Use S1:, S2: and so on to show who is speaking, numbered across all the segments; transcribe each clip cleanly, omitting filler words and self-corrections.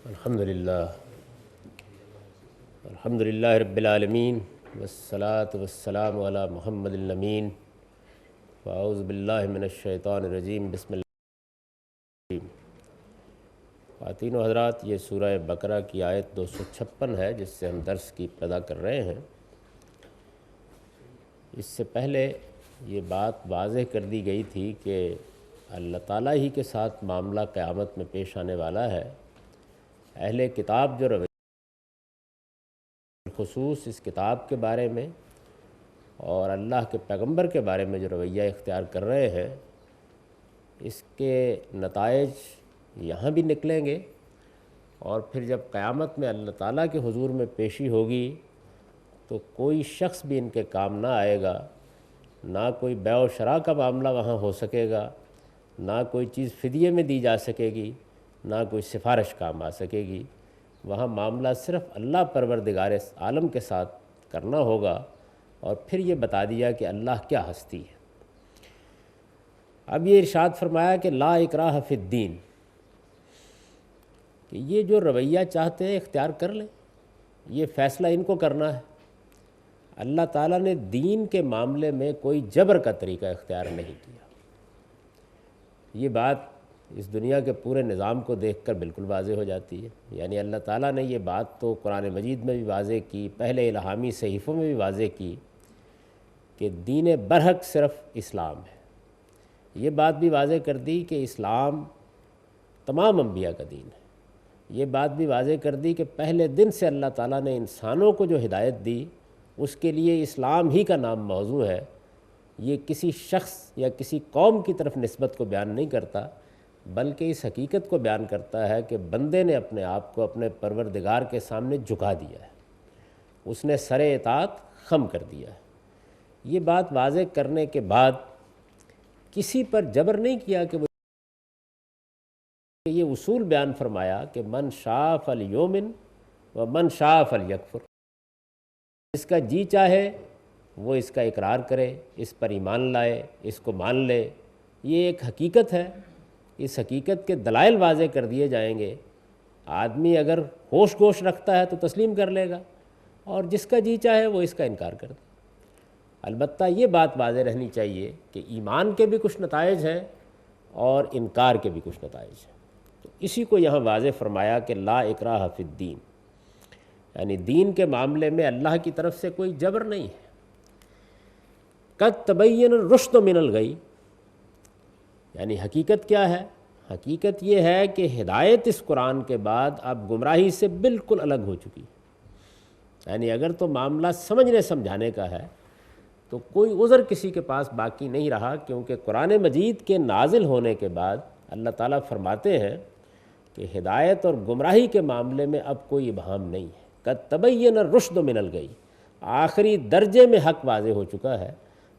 S1: الحمدللہ رب العالمین والصلاة والسلام علی محمد الامین واعوذ باللہ من الشیطان الرجیم بسم اللہ الرحمن الرحیم۔ خواتین و حضرات، یہ سورہ بقرہ کی آیت 256 ہے جس سے ہم درس کی ابتدا کر رہے ہیں۔ اس سے پہلے یہ بات واضح کر دی گئی تھی کہ اللہ تعالیٰ ہی کے ساتھ معاملہ قیامت میں پیش آنے والا ہے۔ اہل کتاب جو رویہ خصوص اس کتاب کے بارے میں اور اللہ کے پیغمبر کے بارے میں جو رویہ اختیار کر رہے ہیں، اس کے نتائج یہاں بھی نکلیں گے، اور پھر جب قیامت میں اللہ تعالیٰ کے حضور میں پیشی ہوگی تو کوئی شخص بھی ان کے کام نہ آئے گا، نہ کوئی بیع و شراء کا معاملہ وہاں ہو سکے گا، نہ کوئی چیز فدیے میں دی جا سکے گی، نہ کوئی سفارش کام آ سکے گی۔ وہاں معاملہ صرف اللہ پروردگار عالم کے ساتھ کرنا ہوگا، اور پھر یہ بتا دیا کہ اللہ کیا ہستی ہے۔ اب یہ ارشاد فرمایا کہ لا اکراہ فی الدین، کہ یہ جو رویہ چاہتے ہیں اختیار کر لیں، یہ فیصلہ ان کو کرنا ہے۔ اللہ تعالیٰ نے دین کے معاملے میں کوئی جبر کا طریقہ اختیار نہیں کیا۔ یہ بات اس دنیا کے پورے نظام کو دیکھ کر بالکل واضح ہو جاتی ہے۔ یعنی اللہ تعالیٰ نے یہ بات تو قرآن مجید میں بھی واضح کی، پہلے الہامی صحیفوں میں بھی واضح کی کہ دین برحق صرف اسلام ہے۔ یہ بات بھی واضح کر دی کہ اسلام تمام انبیاء کا دین ہے۔ یہ بات بھی واضح کر دی کہ پہلے دن سے اللہ تعالیٰ نے انسانوں کو جو ہدایت دی اس کے لیے اسلام ہی کا نام موضوع ہے۔ یہ کسی شخص یا کسی قوم کی طرف نسبت کو بیان نہیں کرتا، بلکہ اس حقیقت کو بیان کرتا ہے کہ بندے نے اپنے آپ کو اپنے پروردگار کے سامنے جھکا دیا ہے، اس نے سر اطاعت خم کر دیا ہے۔ یہ بات واضح کرنے کے بعد کسی پر جبر نہیں کیا کہ وہ یہ اصول بیان فرمایا کہ من شاء فلیؤمن و من شاء فلیکفر، اس کا جی چاہے وہ اس کا اقرار کرے، اس پر ایمان لائے، اس کو مان لے۔ یہ ایک حقیقت ہے، اس حقیقت کے دلائل واضح کر دیے جائیں گے۔ آدمی اگر ہوش گوش رکھتا ہے تو تسلیم کر لے گا، اور جس کا جی چاہے وہ اس کا انکار کر دے۔ البتہ یہ بات واضح رہنی چاہیے کہ ایمان کے بھی کچھ نتائج ہیں اور انکار کے بھی کچھ نتائج ہیں۔ تو اسی کو یہاں واضح فرمایا کہ لا اکراہ فی الدین، یعنی دین کے معاملے میں اللہ کی طرف سے کوئی جبر نہیں ہے۔ قد تبین الرشد من الغی، یعنی حقیقت کیا ہے؟ حقیقت یہ ہے کہ ہدایت اس قرآن کے بعد اب گمراہی سے بالکل الگ ہو چکی ہے۔ یعنی اگر تو معاملہ سمجھنے سمجھانے کا ہے تو کوئی عذر کسی کے پاس باقی نہیں رہا، کیونکہ قرآن مجید کے نازل ہونے کے بعد اللہ تعالیٰ فرماتے ہیں کہ ہدایت اور گمراہی کے معاملے میں اب کوئی ابہام نہیں ہے۔ قد تبین الرشد من الغی، آخری درجے میں حق واضح ہو چکا ہے۔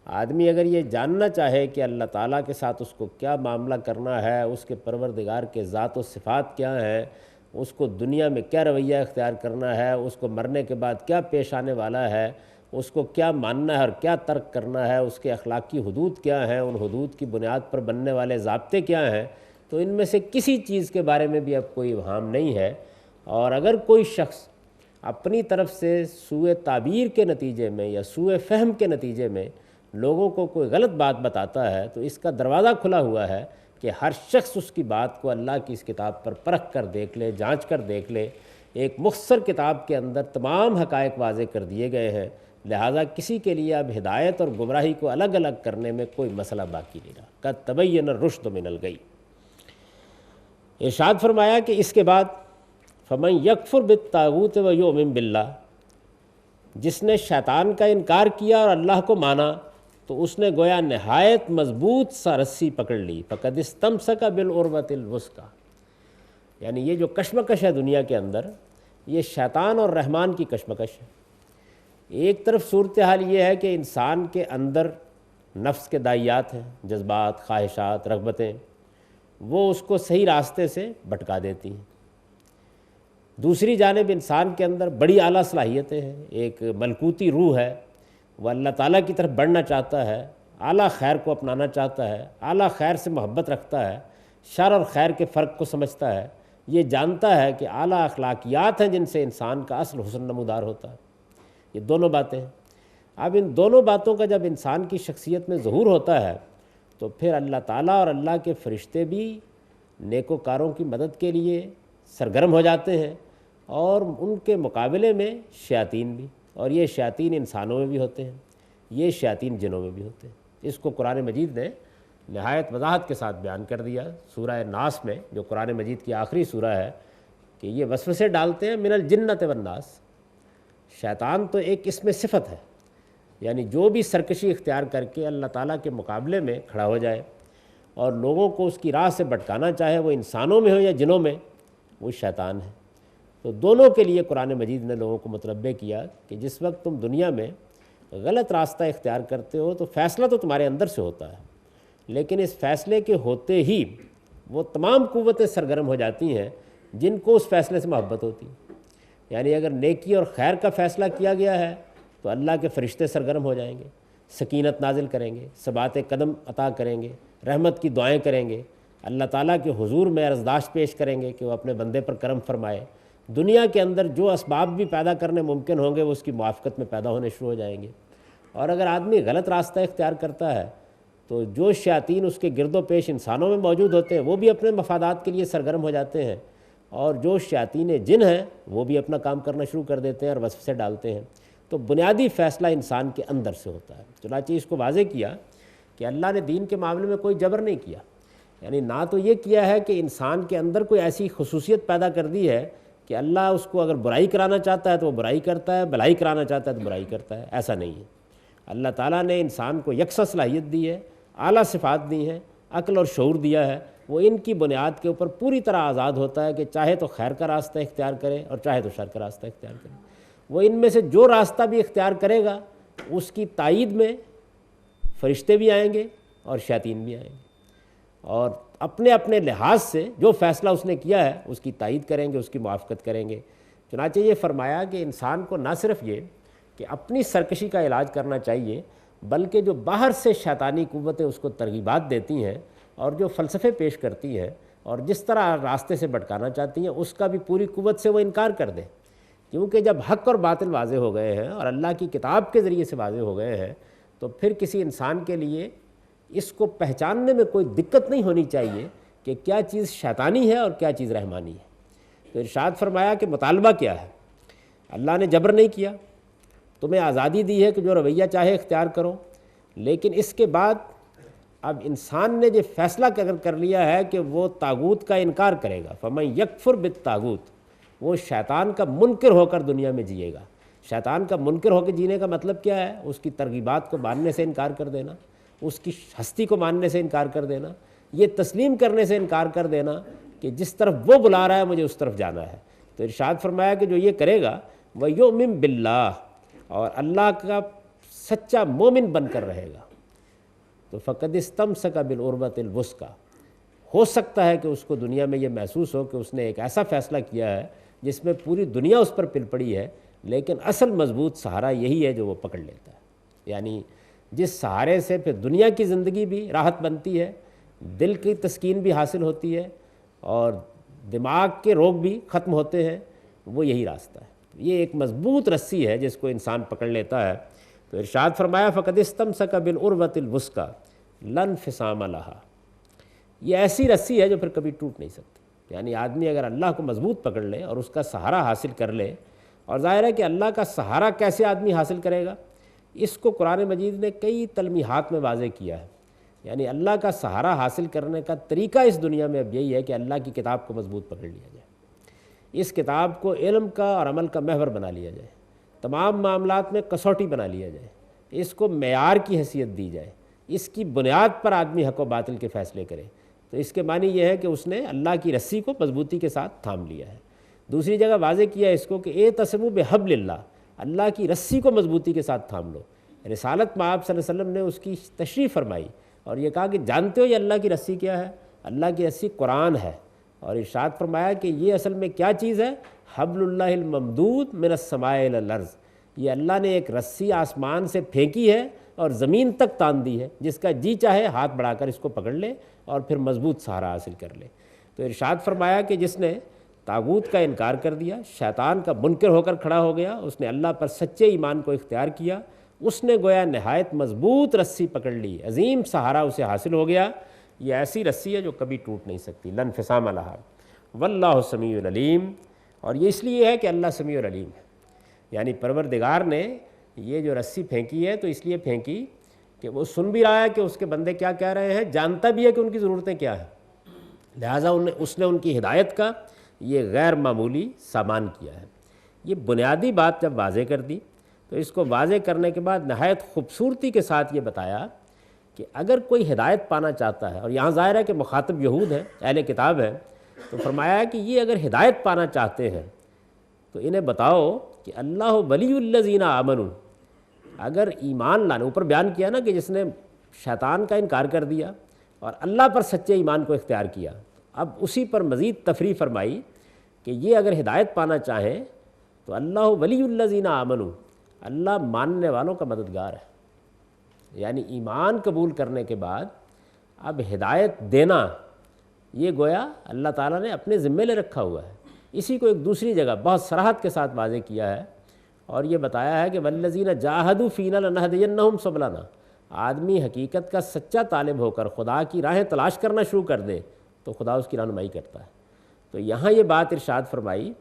S1: آدمی اگر یہ جاننا چاہے کہ اللہ تعالیٰ کے ساتھ اس کو کیا معاملہ کرنا ہے، اس کے پروردگار کے ذات و صفات کیا ہیں، اس کو دنیا میں کیا رویہ اختیار کرنا ہے، اس کو مرنے کے بعد کیا پیش آنے والا ہے، اس کو کیا ماننا ہے اور کیا ترک کرنا ہے، اس کے اخلاقی حدود کیا ہیں، ان حدود کی بنیاد پر بننے والے ضابطے کیا ہیں، تو ان میں سے کسی چیز کے بارے میں بھی اب کوئی ابہام نہیں ہے۔ اور اگر کوئی شخص اپنی طرف سے سوء تعبیر کے نتیجے میں یا سوء فہم کے نتیجے میں لوگوں کو کوئی غلط بات بتاتا ہے تو اس کا دروازہ کھلا ہوا ہے کہ ہر شخص اس کی بات کو اللہ کی اس کتاب پر پرکھ کر دیکھ لے، جانچ کر دیکھ لے۔ ایک مختصر کتاب کے اندر تمام حقائق واضح کر دیے گئے ہیں، لہٰذا کسی کے لیے اب ہدایت اور گمراہی کو الگ الگ کرنے میں کوئی مسئلہ باقی نہیں رہا۔ قد تبین الرشد من الغی۔ ارشاد فرمایا کہ اس کے بعد فمن یکفر بالطاغوت ویؤمن باللہ، جس نے شیطان کا انکار کیا اور اللہ کو مانا تو اس نے گویا نہایت مضبوط سا رسی پکڑ لی۔ فقد استمسک بالعروۃ الوثقی، یعنی یہ جو کشمکش ہے دنیا کے اندر، یہ شیطان اور رحمان کی کشمکش ہے۔ ایک طرف صورتحال یہ ہے کہ انسان کے اندر نفس کے داعیات ہیں، جذبات، خواہشات، رغبتیں، وہ اس کو صحیح راستے سے بھٹکا دیتی ہیں۔ دوسری جانب انسان کے اندر بڑی اعلیٰ صلاحیتیں ہیں، ایک ملکوتی روح ہے، وہ اللہ تعالیٰ کی طرف بڑھنا چاہتا ہے، اعلیٰ خیر کو اپنانا چاہتا ہے، اعلیٰ خیر سے محبت رکھتا ہے، شر اور خیر کے فرق کو سمجھتا ہے، یہ جانتا ہے کہ اعلیٰ اخلاقیات ہیں جن سے انسان کا اصل حسن نمودار ہوتا ہے۔ یہ دونوں باتیں ہیں۔ اب ان دونوں باتوں کا جب انسان کی شخصیت میں ظہور ہوتا ہے تو پھر اللہ تعالیٰ اور اللہ کے فرشتے بھی نیکوکاروں کی مدد کے لیے سرگرم ہو جاتے ہیں، اور ان کے مقابلے میں شیاطین بھی، اور یہ شیاطین انسانوں میں بھی ہوتے ہیں، یہ شیاطین جنوں میں بھی ہوتے ہیں۔ اس کو قرآن مجید نے نہایت وضاحت کے ساتھ بیان کر دیا سورہ ناس میں، جو قرآن مجید کی آخری سورہ ہے، کہ یہ وسوسے ڈالتے ہیں من الجنت والناس۔ شیطان تو ایک اس میں صفت ہے، یعنی جو بھی سرکشی اختیار کر کے اللہ تعالیٰ کے مقابلے میں کھڑا ہو جائے اور لوگوں کو اس کی راہ سے بھٹکانا چاہے، وہ انسانوں میں ہو یا جنوں میں، وہ شیطان ہے۔ تو دونوں کے لیے قرآن مجید نے لوگوں کو متنبہ کیا کہ جس وقت تم دنیا میں غلط راستہ اختیار کرتے ہو تو فیصلہ تو تمہارے اندر سے ہوتا ہے، لیکن اس فیصلے کے ہوتے ہی وہ تمام قوتیں سرگرم ہو جاتی ہیں جن کو اس فیصلے سے محبت ہوتی ہے۔ یعنی اگر نیکی اور خیر کا فیصلہ کیا گیا ہے تو اللہ کے فرشتے سرگرم ہو جائیں گے، سکینت نازل کریں گے، ثبات قدم عطا کریں گے، رحمت کی دعائیں کریں گے، اللہ تعالیٰ کے حضور میں عرضداشت پیش کریں گے کہ وہ اپنے بندے پر کرم فرمائے۔ دنیا کے اندر جو اسباب بھی پیدا کرنے ممکن ہوں گے وہ اس کی موافقت میں پیدا ہونے شروع ہو جائیں گے۔ اور اگر آدمی غلط راستہ اختیار کرتا ہے تو جو شیاطین اس کے گرد و پیش انسانوں میں موجود ہوتے ہیں وہ بھی اپنے مفادات کے لیے سرگرم ہو جاتے ہیں، اور جو شیاطین جن ہیں وہ بھی اپنا کام کرنا شروع کر دیتے ہیں اور وسوسے ڈالتے ہیں۔ تو بنیادی فیصلہ انسان کے اندر سے ہوتا ہے۔ چنانچہ اس کو واضح کیا کہ اللہ نے دین کے معاملے میں کوئی جبر نہیں کیا، یعنی نہ تو یہ کیا ہے کہ انسان کے اندر کوئی ایسی خصوصیت پیدا کر دی ہے کہ اللہ اس کو اگر برائی کرانا چاہتا ہے تو وہ برائی کرتا ہے، بھلائی کرانا چاہتا ہے تو برائی کرتا ہے، ایسا نہیں ہے۔ اللہ تعالیٰ نے انسان کو یکساں صلاحیت دی ہے، اعلیٰ صفات دی ہیں، عقل اور شعور دیا ہے، وہ ان کی بنیاد کے اوپر پوری طرح آزاد ہوتا ہے کہ چاہے تو خیر کا راستہ اختیار کرے اور چاہے تو شر کا راستہ اختیار کرے۔ وہ ان میں سے جو راستہ بھی اختیار کرے گا اس کی تائید میں فرشتے بھی آئیں گے اور شیاطین بھی آئیں گے، اور اپنے اپنے لحاظ سے جو فیصلہ اس نے کیا ہے اس کی تائید کریں گے، اس کی موافقت کریں گے۔ چنانچہ یہ فرمایا کہ انسان کو نہ صرف یہ کہ اپنی سرکشی کا علاج کرنا چاہیے، بلکہ جو باہر سے شیطانی قوتیں اس کو ترغیبات دیتی ہیں اور جو فلسفے پیش کرتی ہیں اور جس طرح راستے سے بھٹکانا چاہتی ہیں اس کا بھی پوری قوت سے وہ انکار کر دے، کیونکہ جب حق اور باطل واضح ہو گئے ہیں اور اللہ کی کتاب کے ذریعے سے واضح ہو گئے ہیں تو پھر کسی انسان کے لیے اس کو پہچاننے میں کوئی دقت نہیں ہونی چاہیے کہ کیا چیز شیطانی ہے اور کیا چیز رحمانی ہے۔ تو ارشاد فرمایا کہ مطالبہ کیا ہے؟ اللہ نے جبر نہیں کیا، تمہیں آزادی دی ہے کہ جو رویہ چاہے اختیار کرو، لیکن اس کے بعد اب انسان نے جو فیصلہ اگر کر لیا ہے کہ وہ طاغوت کا انکار کرے گا، فمن یکفر بالطاغوت، وہ شیطان کا منکر ہو کر دنیا میں جیے گا۔ شیطان کا منکر ہو کے جینے کا مطلب کیا ہے؟ اس کی ترغیبات کو ماننے سے انکار کر دینا، اس کی ہستی کو ماننے سے انکار کر دینا، یہ تسلیم کرنے سے انکار کر دینا کہ جس طرف وہ بلا رہا ہے مجھے اس طرف جانا ہے۔ تو ارشاد فرمایا کہ جو یہ کرے گا وَيُؤْمِن بِاللَّهِ، اور اللہ کا سچا مومن بن کر رہے گا، تو فَقَدِ اسْتَمْسَكَ بِالْعُرْوَةِ الْوُثْقَىٰ، ہو سکتا ہے کہ اس کو دنیا میں یہ محسوس ہو کہ اس نے ایک ایسا فیصلہ کیا ہے جس میں پوری دنیا اس پر پل پڑی ہے، لیکن اصل مضبوط سہارا یہی ہے جو وہ پکڑ لیتا ہے۔ یعنی جس سہارے سے پھر دنیا کی زندگی بھی راحت بنتی ہے، دل کی تسکین بھی حاصل ہوتی ہے اور دماغ کے روگ بھی ختم ہوتے ہیں، وہ یہی راستہ ہے۔ یہ ایک مضبوط رسی ہے جس کو انسان پکڑ لیتا ہے۔ تو ارشاد فرمایا فَقَدِ اسْتَمْسَكَ بِالْعُرْوَةِ الْوُثْقَىٰ لَا انفِصَامَ لَهَا، یہ ایسی رسی ہے جو پھر کبھی ٹوٹ نہیں سکتی۔ یعنی آدمی اگر اللہ کو مضبوط پکڑ لے اور اس کا سہارا حاصل کر لے، اور ظاہر ہے کہ اللہ کا سہارا کیسے آدمی حاصل کرے گا، اس کو قرآن مجید نے کئی تلمیحات میں واضح کیا ہے۔ یعنی اللہ کا سہارا حاصل کرنے کا طریقہ اس دنیا میں اب یہی ہے کہ اللہ کی کتاب کو مضبوط پکڑ لیا جائے، اس کتاب کو علم کا اور عمل کا محور بنا لیا جائے، تمام معاملات میں کسوٹی بنا لیا جائے، اس کو معیار کی حیثیت دی جائے، اس کی بنیاد پر آدمی حق و باطل کے فیصلے کرے۔ تو اس کے معنی یہ ہے کہ اس نے اللہ کی رسی کو مضبوطی کے ساتھ تھام لیا ہے۔ دوسری جگہ واضح کیا ہے اس کو کہ اعتصموا بحبل اللہ، اللہ کی رسی کو مضبوطی کے ساتھ تھام لو۔ رسالت میں آپ صلی اللہ علیہ وسلم نے اس کی تشریح فرمائی اور یہ کہا کہ جانتے ہو یہ اللہ کی رسی کیا ہے؟ اللہ کی رسی قرآن ہے، اور ارشاد فرمایا کہ یہ اصل میں کیا چیز ہے؟ حبل اللہ الممدود من السماء الی الارض، یہ اللہ نے ایک رسی آسمان سے پھینکی ہے اور زمین تک تان دی ہے، جس کا جی چاہے ہاتھ بڑھا کر اس کو پکڑ لے اور پھر مضبوط سہارا حاصل کر لے۔ تو ارشاد فرمایا کہ جس نے طاغوت کا انکار کر دیا، شیطان کا منکر ہو کر کھڑا ہو گیا، اس نے اللہ پر سچے ایمان کو اختیار کیا، اس نے گویا نہایت مضبوط رسی پکڑ لی، عظیم سہارا اسے حاصل ہو گیا۔ یہ ایسی رسی ہے جو کبھی ٹوٹ نہیں سکتی، لا انفصام لہا، واللہ سمیع العلیم۔ اور یہ اس لیے ہے کہ اللہ سمیع العلیم ہے، یعنی پروردگار نے یہ جو رسی پھینکی ہے تو اس لیے پھینکی کہ وہ سن بھی رہا ہے کہ اس کے بندے کیا کہہ رہے ہیں، جانتا بھی ہے کہ ان کی ضرورتیں کیا ہیں، لہٰذا اس نے ان کی ہدایت کا یہ غیر معمولی سامان کیا ہے۔ یہ بنیادی بات جب واضح کر دی تو اس کو واضح کرنے کے بعد نہایت خوبصورتی کے ساتھ یہ بتایا کہ اگر کوئی ہدایت پانا چاہتا ہے، اور یہاں ظاہر ہے کہ مخاطب یہود ہیں، اہل کتاب ہیں، تو فرمایا ہے کہ یہ اگر ہدایت پانا چاہتے ہیں تو انہیں بتاؤ کہ اللہ ولی الذین آمنوا، اگر ایمان لانے، اوپر بیان کیا نا کہ جس نے شیطان کا انکار کر دیا اور اللہ پر سچے ایمان کو اختیار کیا، اب اسی پر مزید تفریح فرمائی کہ یہ اگر ہدایت پانا چاہیں تو اللہ ولی الذین آمنوا، اللہ ماننے والوں کا مددگار ہے، یعنی ایمان قبول کرنے کے بعد اب ہدایت دینا یہ گویا اللہ تعالیٰ نے اپنے ذمے لے رکھا ہوا ہے۔ اسی کو ایک دوسری جگہ بہت صراحت کے ساتھ واضح کیا ہے اور یہ بتایا ہے کہ والذین جاہدوا فینا لنہدینہم سبلنا، آدمی حقیقت کا سچا طالب ہو کر خدا کی راہیں تلاش کرنا شروع کر دے تو خدا اس کی رہنمائی کرتا ہے۔ تو یہاں یہ بات ارشاد فرمائی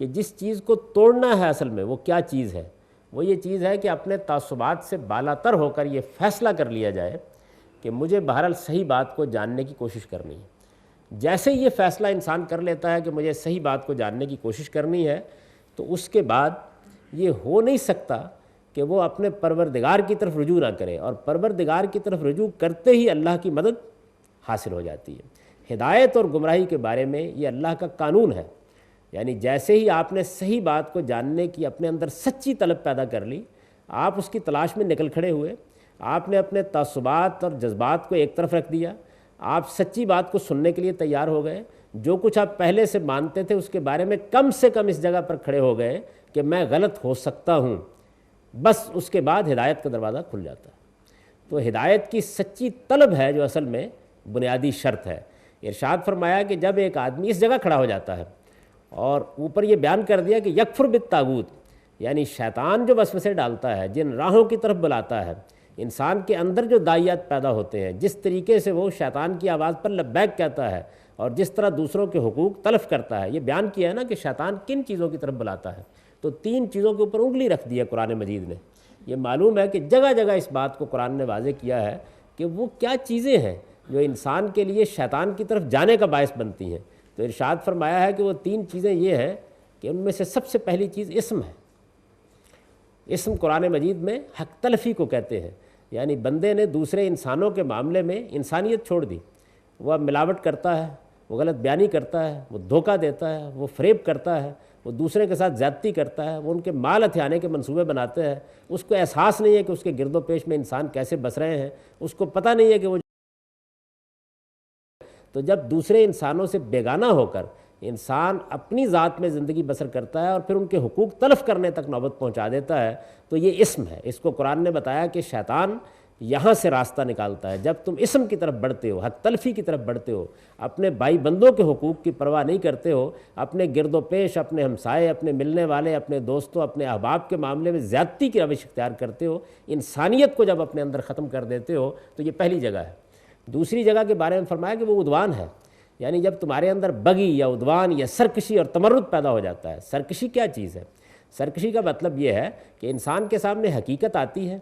S1: کہ جس چیز کو توڑنا ہے اصل میں وہ کیا چیز ہے، وہ یہ چیز ہے کہ اپنے تعصبات سے بالا تر ہو کر یہ فیصلہ کر لیا جائے کہ مجھے بہرحال صحیح بات کو جاننے کی کوشش کرنی ہے۔ جیسے یہ فیصلہ انسان کر لیتا ہے کہ مجھے صحیح بات کو جاننے کی کوشش کرنی ہے تو اس کے بعد یہ ہو نہیں سکتا کہ وہ اپنے پروردگار کی طرف رجوع نہ کرے، اور پروردگار کی طرف رجوع کرتے ہی اللہ کی مدد حاصل ہو جاتی ہے۔ ہدایت اور گمراہی کے بارے میں یہ اللہ کا قانون ہے، یعنی جیسے ہی آپ نے صحیح بات کو جاننے کی اپنے اندر سچی طلب پیدا کر لی، آپ اس کی تلاش میں نکل کھڑے ہوئے، آپ نے اپنے تعصبات اور جذبات کو ایک طرف رکھ دیا، آپ سچی بات کو سننے کے لیے تیار ہو گئے، جو کچھ آپ پہلے سے مانتے تھے اس کے بارے میں کم سے کم اس جگہ پر کھڑے ہو گئے کہ میں غلط ہو سکتا ہوں، بس اس کے بعد ہدایت کا دروازہ کھل جاتا ہے۔ تو ہدایت کی سچی طلب ہے جو اصل میں بنیادی شرط ہے۔ ارشاد فرمایا کہ جب ایک آدمی اس جگہ کھڑا ہو جاتا ہے، اور اوپر یہ بیان کر دیا کہ یکفر بالطاغوت، یعنی شیطان جو وسوسے ڈالتا ہے، جن راہوں کی طرف بلاتا ہے، انسان کے اندر جو داعیات پیدا ہوتے ہیں، جس طریقے سے وہ شیطان کی آواز پر لبیک کہتا ہے اور جس طرح دوسروں کے حقوق تلف کرتا ہے، یہ بیان کیا ہے نا کہ شیطان کن چیزوں کی طرف بلاتا ہے، تو 3 چیزوں کے اوپر انگلی رکھ دی ہے قرآن مجید نے۔ یہ معلوم ہے کہ جگہ جگہ اس بات کو قرآن نے واضح کیا ہے کہ وہ کیا چیزیں ہیں جو انسان کے لیے شیطان کی طرف جانے کا باعث بنتی ہیں۔ تو ارشاد فرمایا ہے کہ وہ 3 چیزیں یہ ہیں کہ ان میں سے سب سے پہلی چیز اسم ہے۔ اسم قرآن مجید میں حق تلفی کو کہتے ہیں، یعنی بندے نے دوسرے انسانوں کے معاملے میں انسانیت چھوڑ دی، وہ اب ملاوٹ کرتا ہے، وہ غلط بیانی کرتا ہے، وہ دھوکہ دیتا ہے، وہ فریب کرتا ہے، وہ دوسرے کے ساتھ زیادتی کرتا ہے، وہ ان کے مال ہتھیانے کے منصوبے بناتے ہیں، اس کو احساس نہیں ہے کہ اس کے گرد و پیش میں انسان کیسے بس رہے ہیں، اس کو پتہ نہیں ہے کہ وہ، تو جب دوسرے انسانوں سے بیگانہ ہو کر انسان اپنی ذات میں زندگی بسر کرتا ہے اور پھر ان کے حقوق تلف کرنے تک نوبت پہنچا دیتا ہے، تو یہ اسم ہے۔ اس کو قرآن نے بتایا کہ شیطان یہاں سے راستہ نکالتا ہے، جب تم اسم کی طرف بڑھتے ہو، حق تلفی کی طرف بڑھتے ہو، اپنے بھائی بندوں کے حقوق کی پرواہ نہیں کرتے ہو، اپنے گرد و پیش، اپنے ہمسائے، اپنے ملنے والے، اپنے دوستوں، اپنے احباب کے معاملے میں زیادتی کی روش اختیار کرتے ہو، انسانیت کو جب اپنے اندر ختم کر دیتے ہو، تو یہ پہلی جگہ ہے۔ دوسری جگہ کے بارے میں فرمایا کہ وہ عدوان ہے، یعنی جب تمہارے اندر بغی یا عدوان یا سرکشی اور تمرد پیدا ہو جاتا ہے۔ سرکشی کیا چیز ہے؟ سرکشی کا مطلب یہ ہے کہ انسان کے سامنے حقیقت آتی ہے،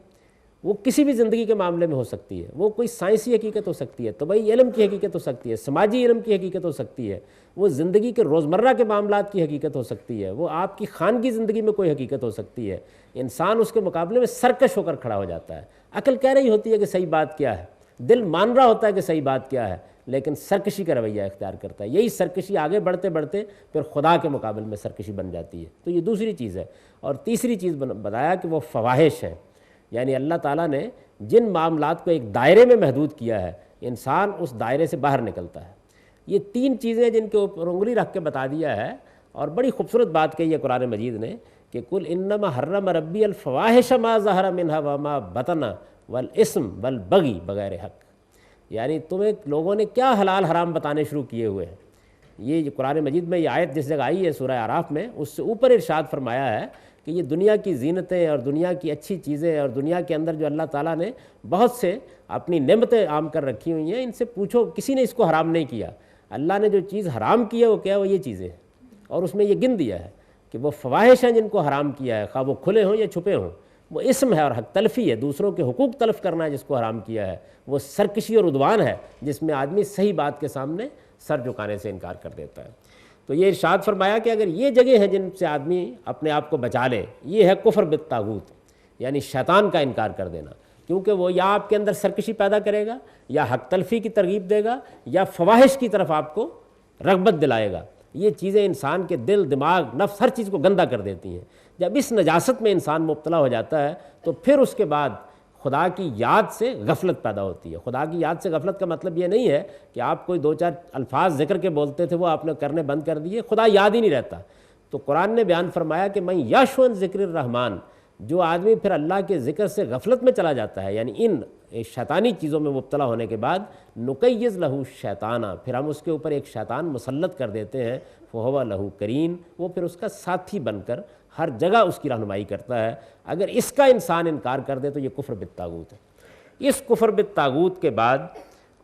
S1: وہ کسی بھی زندگی کے معاملے میں ہو سکتی ہے، وہ کوئی سائنسی حقیقت ہو سکتی ہے، طبعی علم کی حقیقت ہو سکتی ہے، سماجی علم کی حقیقت ہو سکتی ہے، وہ زندگی کے روزمرہ کے معاملات کی حقیقت ہو سکتی ہے، وہ آپ کی خانگی زندگی میں کوئی حقیقت ہو سکتی ہے۔ انسان اس کے مقابلے میں سرکش ہو کر کھڑا ہو جاتا ہے۔ عقل کہہ رہی ہوتی ہے کہ صحیح بات کیا ہے، دل مان رہا ہوتا ہے کہ صحیح بات کیا ہے، لیکن سرکشی کا رویہ اختیار کرتا ہے۔ یہی سرکشی آگے بڑھتے بڑھتے پھر خدا کے مقابل میں سرکشی بن جاتی ہے۔ تو یہ دوسری چیز ہے۔ اور تیسری چیز بتایا کہ وہ فواحش ہے، یعنی اللہ تعالیٰ نے جن معاملات کو ایک دائرے میں محدود کیا ہے، انسان اس دائرے سے باہر نکلتا ہے۔ یہ 3 چیزیں جن کے اوپر انگلی رکھ کے بتا دیا ہے، اور بڑی خوبصورت بات کہی ہے قرآن مجید نے کہ کل انما حرم ربی الفواحش ما ظہر منہا وما بطن والاسم والبغی بغیر حق، یعنی تمہیں لوگوں نے کیا حلال حرام بتانے شروع کیے ہوئے ہیں، یہ جو قرآن مجید میں یہ آیت جس جگہ آئی ہے سورہ اعراف میں، اس سے اوپر ارشاد فرمایا ہے کہ یہ دنیا کی زینتیں اور دنیا کی اچھی چیزیں اور دنیا کے اندر جو اللہ تعالیٰ نے بہت سے اپنی نعمتیں عام کر رکھی ہوئی ہیں، ان سے پوچھو کسی نے اس کو حرام نہیں کیا۔ اللہ نے جو چیز حرام کی ہے وہ کیا ہے؟ وہ یہ چیزیں ہیں، اور اس میں یہ گن دیا ہے کہ وہ فواحش ہیں جن کو حرام کیا ہے، خواہ وہ کھلے ہوں یا چھپے ہوں، وہ اسم ہے اور حق تلفی ہے، دوسروں کے حقوق تلف کرنا ہے جس کو حرام کیا ہے، وہ سرکشی اور عدوان ہے جس میں آدمی صحیح بات کے سامنے سر جھکانے سے انکار کر دیتا ہے۔ تو یہ ارشاد فرمایا کہ اگر یہ جگہ ہیں جن سے آدمی اپنے آپ کو بچا لے، یہ ہے کفر بالطاغوت، یعنی شیطان کا انکار کر دینا، کیونکہ وہ یا آپ کے اندر سرکشی پیدا کرے گا، یا حق تلفی کی ترغیب دے گا، یا فواحش کی طرف آپ کو رغبت دلائے گا۔ یہ چیزیں انسان کے دل، دماغ، نفس، ہر چیز کو گندہ کر دیتی ہیں۔ جب اس نجاست میں انسان مبتلا ہو جاتا ہے تو پھر اس کے بعد خدا کی یاد سے غفلت پیدا ہوتی ہے۔ خدا کی یاد سے غفلت کا مطلب یہ نہیں ہے کہ آپ کوئی دو چار الفاظ ذکر کے بولتے تھے وہ آپ نے کرنے بند کر دیے، خدا یاد ہی نہیں رہتا۔ تو قرآن نے بیان فرمایا کہ میں یشون ذکر الرحمن، جو آدمی پھر اللہ کے ذکر سے غفلت میں چلا جاتا ہے، یعنی ان شیطانی چیزوں میں مبتلا ہونے کے بعد، نقیض لہو شیطانہ، پھر ہم اس کے اوپر ایک شیطان مسلط کر دیتے ہیں، فہو لہو کرین، وہ پھر اس کا ساتھی بن کر ہر جگہ اس کی رہنمائی کرتا ہے۔ اگر اس کا انسان انکار کر دے تو یہ کفر بالطاغوت ہے۔ اس کفر بالطاغوت کے بعد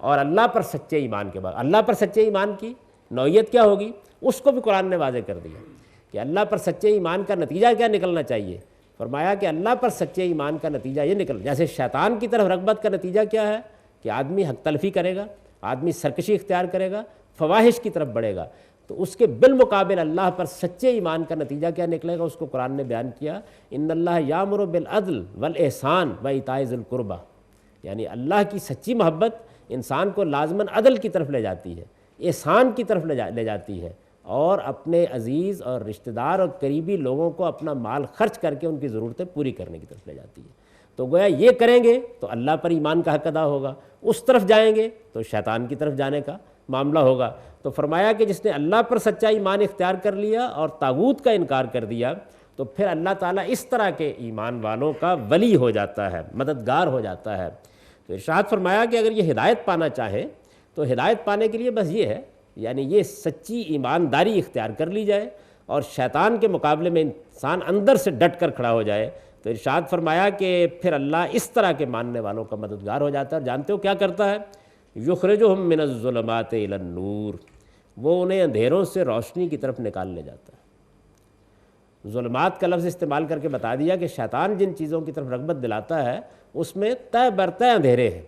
S1: اور اللہ پر سچے ایمان کے بعد، اللہ پر سچے ایمان کی نوعیت کیا ہوگی اس کو بھی قرآن نے واضح کر دیا کہ اللہ پر سچے ایمان کا نتیجہ کیا نکلنا چاہیے۔ فرمایا کہ اللہ پر سچے ایمان کا نتیجہ یہ نکل، جیسے شیطان کی طرف رغبت کا نتیجہ کیا ہے کہ آدمی حق تلفی کرے گا، آدمی سرکشی اختیار کرے گا، فواحش کی طرف بڑھے گا، تو اس کے بالمقابل اللہ پر سچے ایمان کا نتیجہ کیا نکلے گا اس کو قرآن نے بیان کیا، ان اللہ یامر بالعدل والاحسان وایتاء ذی القربی، یعنی اللہ کی سچی محبت انسان کو لازماً عدل کی طرف لے جاتی ہے، احسان کی طرف لے جاتی ہے، اور اپنے عزیز اور رشتہ دار اور قریبی لوگوں کو اپنا مال خرچ کر کے ان کی ضرورتیں پوری کرنے کی طرف لے جاتی ہے۔ تو گویا یہ کریں گے تو اللہ پر ایمان کا حق ادا ہوگا، اس طرف جائیں گے تو شیطان کی طرف جانے کا معاملہ ہوگا۔ تو فرمایا کہ جس نے اللہ پر سچا ایمان اختیار کر لیا اور طاغوت کا انکار کر دیا تو پھر اللہ تعالیٰ اس طرح کے ایمان والوں کا ولی ہو جاتا ہے، مددگار ہو جاتا ہے۔ تو ارشاد فرمایا کہ اگر یہ ہدایت پانا چاہیں تو ہدایت پانے کے لیے بس یہ ہے، یعنی یہ سچی ایمانداری اختیار کر لی جائے اور شیطان کے مقابلے میں انسان اندر سے ڈٹ کر کھڑا ہو جائے۔ تو ارشاد فرمایا کہ پھر اللہ اس طرح کے ماننے والوں کا مددگار ہو جاتا ہے، اور جانتے ہو کیا کرتا ہے؟ یخرجہم من الظلمات الی النور، وہ انہیں اندھیروں سے روشنی کی طرف نکال لے جاتا ہے۔ ظلمات کا لفظ استعمال کر کے بتا دیا کہ شیطان جن چیزوں کی طرف رغبت دلاتا ہے اس میں طے برطے اندھیرے ہیں،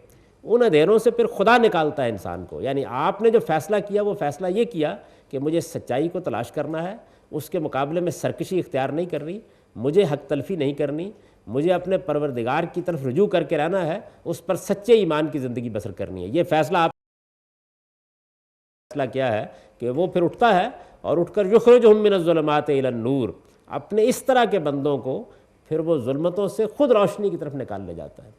S1: ان اندھیروں سے پھر خدا نکالتا ہے انسان کو۔ یعنی آپ نے جو فیصلہ کیا وہ فیصلہ یہ کیا کہ مجھے سچائی کو تلاش کرنا ہے، اس کے مقابلے میں سرکشی اختیار نہیں کرنی، مجھے حق تلفی نہیں کرنی، مجھے اپنے پروردگار کی طرف رجوع کر کے رہنا ہے، اس پر سچے ایمان کی زندگی بسر کرنی ہے۔ یہ فیصلہ آپ فیصلہ کیا ہے کہ وہ پھر اٹھتا ہے اور اٹھ کر یخرجہم من الظلمات الی النور، اپنے اس طرح کے بندوں کو پھر وہ ظلمتوں سے خود روشنی کی طرف نکال لے جاتا ہے۔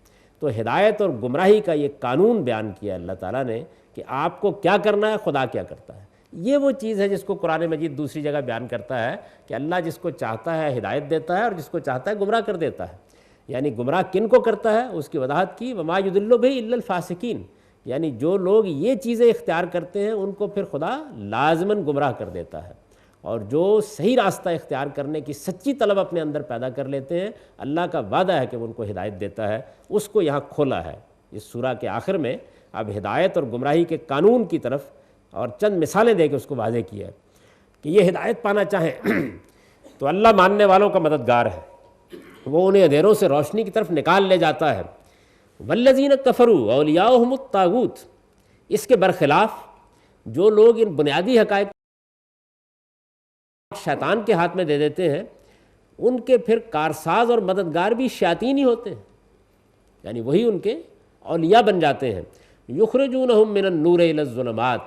S1: تو ہدایت اور گمراہی کا یہ قانون بیان کیا اللہ تعالیٰ نے کہ آپ کو کیا کرنا ہے، خدا کیا کرتا ہے۔ یہ وہ چیز ہے جس کو قرآن مجید دوسری جگہ بیان کرتا ہے کہ اللہ جس کو چاہتا ہے ہدایت دیتا ہے اور جس کو چاہتا ہے گمراہ کر دیتا ہے۔ یعنی گمراہ کن کو کرتا ہے اس کی وضاحت کی، وما یضل بہ الا الفاسقین، یعنی جو لوگ یہ چیزیں اختیار کرتے ہیں ان کو پھر خدا لازماً گمراہ کر دیتا ہے، اور جو صحیح راستہ اختیار کرنے کی سچی طلب اپنے اندر پیدا کر لیتے ہیں اللہ کا وعدہ ہے کہ وہ ان کو ہدایت دیتا ہے۔ اس کو یہاں کھولا ہے اس سورہ کے آخر میں، اب ہدایت اور گمراہی کے قانون کی طرف اور چند مثالیں دے کے اس کو واضح کیا ہے کہ یہ ہدایت پانا چاہیں تو اللہ ماننے والوں کا مددگار ہے، وہ انہیں اندھیروں سے روشنی کی طرف نکال لے جاتا ہے۔ والذین کفروا اولیاؤہم الطاغوت، اس کے برخلاف جو لوگ ان بنیادی حقائق شیطان کے ہاتھ میں دے دیتے ہیں ان کے پھر کارساز اور مددگار بھی شیاطین ہی ہوتے ہیں، یعنی وہی ان کے اولیاء بن جاتے ہیں۔ یخرجونہم من النور الی الظلمات،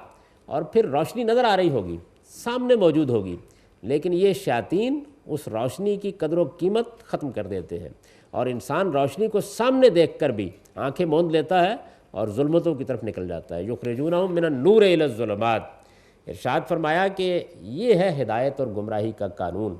S1: اور پھر روشنی نظر آ رہی ہوگی، سامنے موجود ہوگی، لیکن یہ شیاطین اس روشنی کی قدر و قیمت ختم کر دیتے ہیں، اور انسان روشنی کو سامنے دیکھ کر بھی آنکھیں موند لیتا ہے اور ظلمتوں کی طرف نکل جاتا ہے۔ یخرجونہم من النور الی الظلمات، ارشاد فرمایا کہ یہ ہے ہدایت اور گمراہی کا قانون۔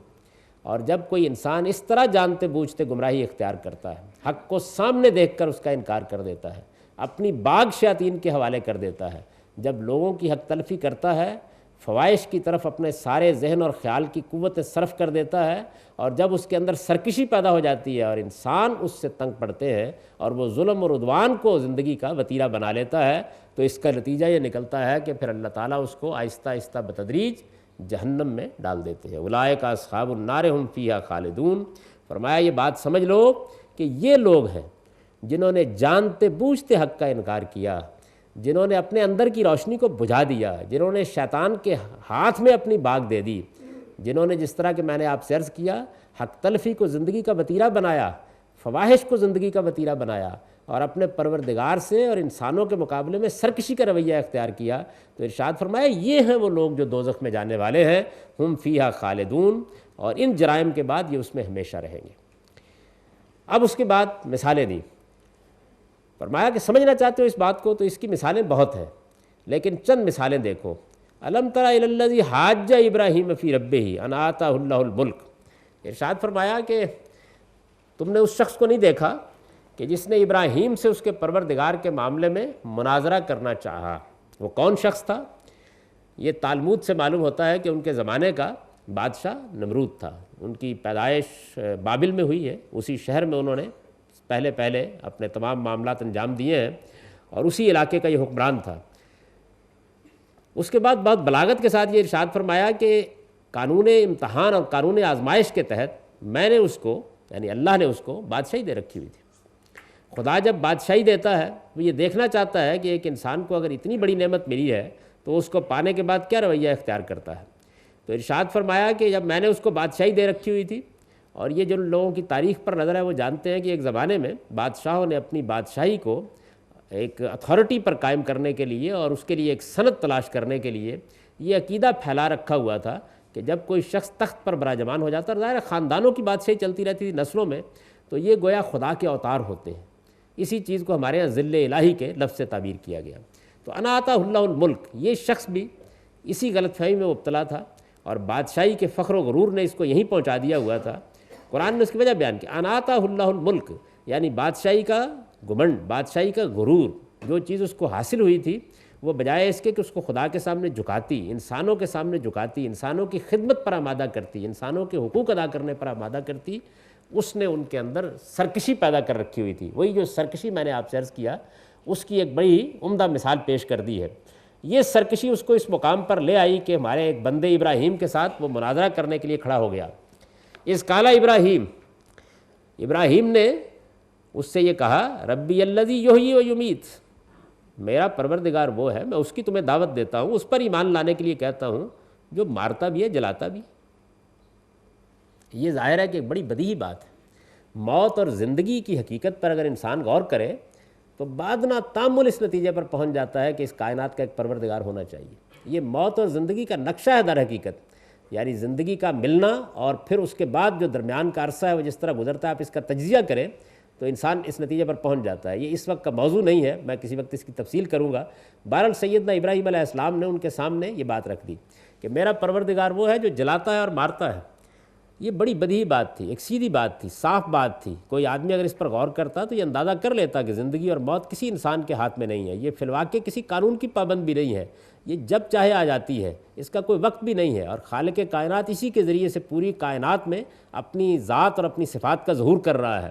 S1: اور جب کوئی انسان اس طرح جانتے بوجھتے گمراہی اختیار کرتا ہے، حق کو سامنے دیکھ کر اس کا انکار کر دیتا ہے، اپنی باغ شیاطین کے حوالے کر دیتا ہے، جب لوگوں کی حق تلفی کرتا ہے، فوائش کی طرف اپنے سارے ذہن اور خیال کی قوت صرف کر دیتا ہے، اور جب اس کے اندر سرکشی پیدا ہو جاتی ہے اور انسان اس سے تنگ پڑتے ہیں اور وہ ظلم اور عدوان کو زندگی کا وتیرہ بنا لیتا ہے، تو اس کا نتیجہ یہ نکلتا ہے کہ پھر اللہ تعالیٰ اس کو آہستہ آہستہ بتدریج جہنم میں ڈال دیتے ہیں۔ اولئک اصحاب النار ہم فیہا خالدون۔ فرمایا یہ بات سمجھ لو کہ یہ لوگ ہیں جنہوں نے جانتے بوجھتے حق کا انکار کیا، جنہوں نے اپنے اندر کی روشنی کو بجھا دیا، جنہوں نے شیطان کے ہاتھ میں اپنی باگ دے دی، جنہوں نے جس طرح کہ میں نے آپ سے عرض کیا حق تلفی کو زندگی کا وتیرہ بنایا، فواحش کو زندگی کا وتیرہ بنایا، اور اپنے پروردگار سے اور انسانوں کے مقابلے میں سرکشی کا رویہ اختیار کیا، تو ارشاد فرمایا یہ ہیں وہ لوگ جو دوزخ میں جانے والے ہیں، ہم فیہا خالدون، اور ان جرائم کے بعد یہ اس میں ہمیشہ رہیں گے۔ اب اس کے بعد مثالیں دی، فرمایا کہ سمجھنا چاہتے ہو اس بات کو تو اس کی مثالیں بہت ہیں، لیکن چند مثالیں دیکھو۔ الم تر الی الذی حاج ابراہیم فی ربہ ان آتاہ اللہ الملک۔ ارشاد فرمایا کہ تم نے اس شخص کو نہیں دیکھا کہ جس نے ابراہیم سے اس کے پروردگار کے معاملے میں مناظرہ کرنا چاہا۔ وہ کون شخص تھا؟ یہ تالمود سے معلوم ہوتا ہے کہ ان کے زمانے کا بادشاہ نمرود تھا۔ ان کی پیدائش بابل میں ہوئی ہے، اسی شہر میں انہوں نے پہلے اپنے تمام معاملات انجام دیے ہیں، اور اسی علاقے کا یہ حکمران تھا۔ اس کے بعد بہت بلاغت کے ساتھ یہ ارشاد فرمایا کہ قانون امتحان اور قانون آزمائش کے تحت میں نے اس کو، یعنی اللہ نے اس کو بادشاہی دے رکھی ہوئی تھی۔ خدا جب بادشاہی دیتا ہے وہ یہ دیکھنا چاہتا ہے کہ ایک انسان کو اگر اتنی بڑی نعمت ملی ہے تو اس کو پانے کے بعد کیا رویہ اختیار کرتا ہے۔ تو ارشاد فرمایا کہ جب میں نے اس کو بادشاہی دے رکھی ہوئی تھی، اور یہ جو لوگوں کی تاریخ پر نظر ہے وہ جانتے ہیں کہ ایک زمانے میں بادشاہوں نے اپنی بادشاہی کو ایک اتھارٹی پر قائم کرنے کے لیے اور اس کے لیے ایک سند تلاش کرنے کے لیے یہ عقیدہ پھیلا رکھا ہوا تھا کہ جب کوئی شخص تخت پر براجمان ہو جاتا ہے، ظاہر خاندانوں کی بادشاہی چلتی رہتی تھی نسلوں میں، تو یہ گویا خدا کے اوتار ہوتے ہیں۔ اسی چیز کو ہمارے یہاں ذل الہی کے لفظ سے تعبیر کیا گیا۔ تو انا آتاہ اللہ الملک، یہ شخص بھی اسی غلط فہمی میں مبتلا تھا، اور بادشاہی کے فخر و غرور نے اس کو یہیں پہنچا دیا ہوا تھا۔ قرآن نے اس کی وجہ بیان کی، انا آتاہ اللہ الملک، یعنی بادشاہی کا گھمنڈ، بادشاہی کا غرور، جو چیز اس کو حاصل ہوئی تھی وہ بجائے اس کے کہ اس کو خدا کے سامنے جھکاتی، انسانوں کے سامنے جھکاتی، انسانوں کی خدمت پر آمادہ کرتی، انسانوں کے حقوق ادا کرنے پر آمادہ کرتی، اس نے ان کے اندر سرکشی پیدا کر رکھی ہوئی تھی۔ وہی جو سرکشی میں نے آپ سے عرض کیا اس کی ایک بڑی عمدہ مثال پیش کر دی ہے۔ یہ سرکشی اس کو اس مقام پر لے آئی کہ ہمارے ایک بندے ابراہیم کے ساتھ وہ مناظرہ کرنے کے لیے کھڑا ہو گیا۔ اس قال ابراہیم نے اس سے یہ کہا، ربی الذی یحیی و یمیت، میرا پروردگار وہ ہے، میں اس کی تمہیں دعوت دیتا ہوں، اس پر ایمان لانے کے لیے کہتا ہوں جو مارتا بھی ہے جلاتا بھی۔ یہ ظاہر ہے کہ ایک بڑی بدیہی بات ہے۔ موت اور زندگی کی حقیقت پر اگر انسان غور کرے تو بعد نہ تامل اس نتیجے پر پہنچ جاتا ہے کہ اس کائنات کا ایک پروردگار ہونا چاہیے۔ یہ موت اور زندگی کا نقشہ ہے در حقیقت، یعنی زندگی کا ملنا اور پھر اس کے بعد جو درمیان کا عرصہ ہے وہ جس طرح گزرتا ہے، آپ اس کا تجزیہ کریں تو انسان اس نتیجے پر پہنچ جاتا ہے۔ یہ اس وقت کا موضوع نہیں ہے، میں کسی وقت اس کی تفصیل کروں گا۔ بہرحال سیدنا ابراہیم علیہ السلام نے ان کے سامنے یہ بات رکھ دی کہ میرا پروردگار وہ ہے جو جلاتا ہے اور مارتا ہے۔ یہ بڑی بدیہی بات تھی، ایک سیدھی بات تھی، صاف بات تھی۔ کوئی آدمی اگر اس پر غور کرتا تو یہ اندازہ کر لیتا کہ زندگی اور موت کسی انسان کے ہاتھ میں نہیں ہے، یہ فی الواقع کسی قانون کی پابند بھی نہیں ہے، یہ جب چاہے آ جاتی ہے، اس کا کوئی وقت بھی نہیں ہے، اور خالق کائنات اسی کے ذریعے سے پوری کائنات میں اپنی ذات اور اپنی صفات کا ظہور کر رہا ہے۔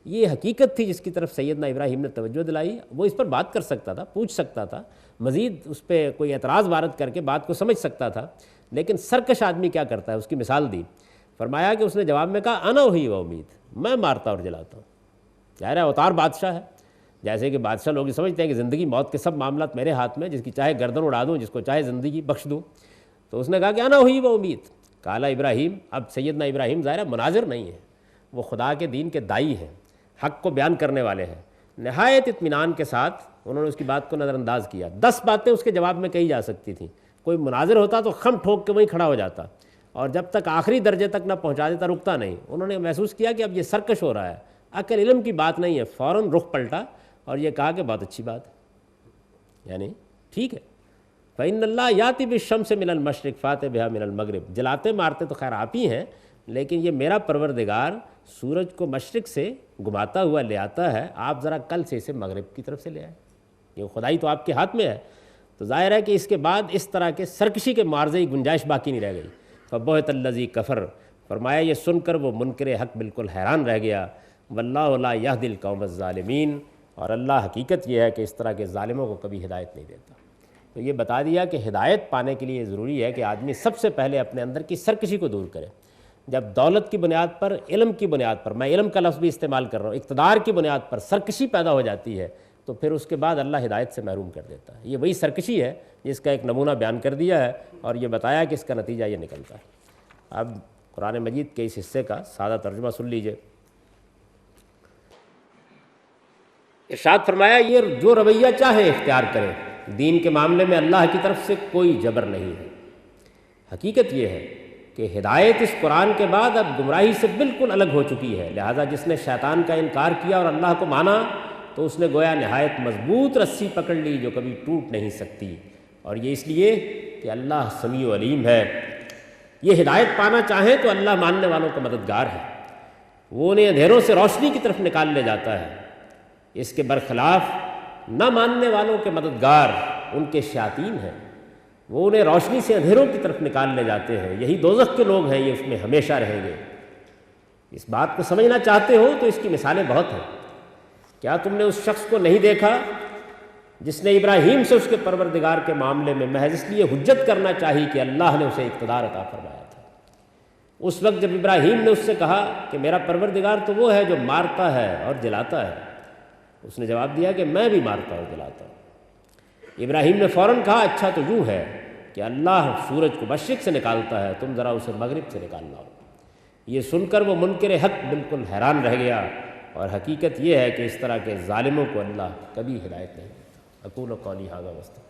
S1: یہ حقیقت تھی جس کی طرف سیدنا ابراہیم نے توجہ دلائی۔ وہ اس پر بات کر سکتا تھا، پوچھ سکتا تھا، مزید اس پہ کوئی اعتراض وارد کر کے بات کو سمجھ سکتا تھا، لیکن سرکش آدمی کیا کرتا ہے، اس کی مثال دی۔ فرمایا کہ اس نے جواب میں کہا انا وہی و امید، میں مارتا اور جلاتا ہوں۔ ظاہر ہے اوتار بادشاہ ہے، جیسے کہ بادشاہ لوگ یہ سمجھتے ہیں کہ زندگی موت کے سب معاملات میرے ہاتھ میں، جس کی چاہے گردن اڑا دوں، جس کو چاہے زندگی بخش دوں۔ تو اس نے کہا کہ انا وہی و امید۔ قال ابراہیم، اب سیدنا ابراہیم ظاہر ہے مناظر نہیں ہے، وہ خدا کے دین کے داعی ہیں، حق کو بیان کرنے والے ہیں۔ نہایت اطمینان کے ساتھ انہوں نے اس کی بات کو نظر انداز کیا۔ 10 باتیں اس کے جواب میں کہی جا سکتی تھیں، کوئی مناظر ہوتا تو خم ٹھوک کے وہیں کھڑا ہو جاتا، اور جب تک آخری درجے تک نہ پہنچا دیتا رکتا نہیں۔ انہوں نے محسوس کیا کہ اب یہ سرکش ہو رہا ہے، عقل علم کی بات نہیں ہے، فوراً رخ پلٹا اور یہ کہا کہ بہت اچھی بات ہے، یعنی ٹھیک ہے۔ فإن اللہ یاتی بالشمس من المشرق فات بہا من المغرب، جلاتے مارتے تو خیر آپ ہی ہیں، لیکن یہ میرا پروردگار سورج کو مشرق سے گھماتا ہوا لے آتا ہے، آپ ذرا کل سے اسے مغرب کی طرف سے لے آئے، یہ خدائی تو آپ کے ہاتھ میں ہے۔ تو ظاہر ہے کہ اس کے بعد اس طرح کے سرکشی کے معارضے کی گنجائش باقی نہیں رہ گئی. فبہت الذی کفر، فرمایا یہ سن کر وہ منکر حق بالکل حیران رہ گیا. واللہ لا یہدی القوم الظالمین، اور اللہ حقیقت یہ ہے کہ اس طرح کے ظالموں کو کبھی ہدایت نہیں دیتا. تو یہ بتا دیا کہ ہدایت پانے کے لیے ضروری ہے کہ آدمی سب سے پہلے اپنے اندر کی سرکشی کو دور کرے. جب دولت کی بنیاد پر، علم کی بنیاد پر، میں علم کا لفظ بھی استعمال کر رہا ہوں، اقتدار کی بنیاد پر سرکشی پیدا ہو جاتی ہے تو پھر اس کے بعد اللہ ہدایت سے محروم کر دیتا ہے. یہ وہی سرکشی ہے جس کا ایک نمونہ بیان کر دیا ہے اور یہ بتایا کہ اس کا نتیجہ یہ نکلتا ہے. اب قرآن مجید کے اس حصے کا سادہ ترجمہ سن لیجئے. ارشاد فرمایا یہ جو رویہ چاہے اختیار کرے، دین کے معاملے میں اللہ کی طرف سے کوئی جبر نہیں ہے. حقیقت یہ ہے کہ ہدایت اس قرآن کے بعد اب گمراہی سے بالکل الگ ہو چکی ہے. لہٰذا جس نے شیطان کا انکار کیا اور اللہ کو مانا تو اس نے گویا نہایت مضبوط رسی پکڑ لی جو کبھی ٹوٹ نہیں سکتی. اور یہ اس لیے کہ اللہ سمیع و علیم ہے. یہ ہدایت پانا چاہیں تو اللہ ماننے والوں کا مددگار ہے، وہ انہیں اندھیروں سے روشنی کی طرف نکال لے جاتا ہے. اس کے برخلاف نہ ماننے والوں کے مددگار ان کے شیاطین ہیں، وہ انہیں روشنی سے اندھیروں کی طرف نکال لے جاتے ہیں. یہی دوزخ کے لوگ ہیں، یہ اس میں ہمیشہ رہیں گے. اس بات کو سمجھنا چاہتے ہو تو اس کی مثالیں بہت ہیں. کیا تم نے اس شخص کو نہیں دیکھا جس نے ابراہیم سے اس کے پروردگار کے معاملے میں محض اس لیے حجت کرنا چاہی کہ اللہ نے اسے اقتدار عطا فرمایا تھا؟ اس وقت جب ابراہیم نے اس سے کہا کہ میرا پروردگار تو وہ ہے جو مارتا ہے اور جلاتا ہے، اس نے جواب دیا کہ میں بھی مارتا اور جلاتا ہوں. ابراہیم نے فوراً کہا اچھا تو یوں ہے کہ اللہ سورج کو مشرق سے نکالتا ہے، تم ذرا اسے مغرب سے نکال لاؤ. یہ سن کر وہ منکر حق بالکل حیران رہ گیا. اور حقیقت یہ ہے کہ اس طرح کے ظالموں کو اللہ کبھی ہدایت نہیں دیتا. اقول قولی ھذا واستغفر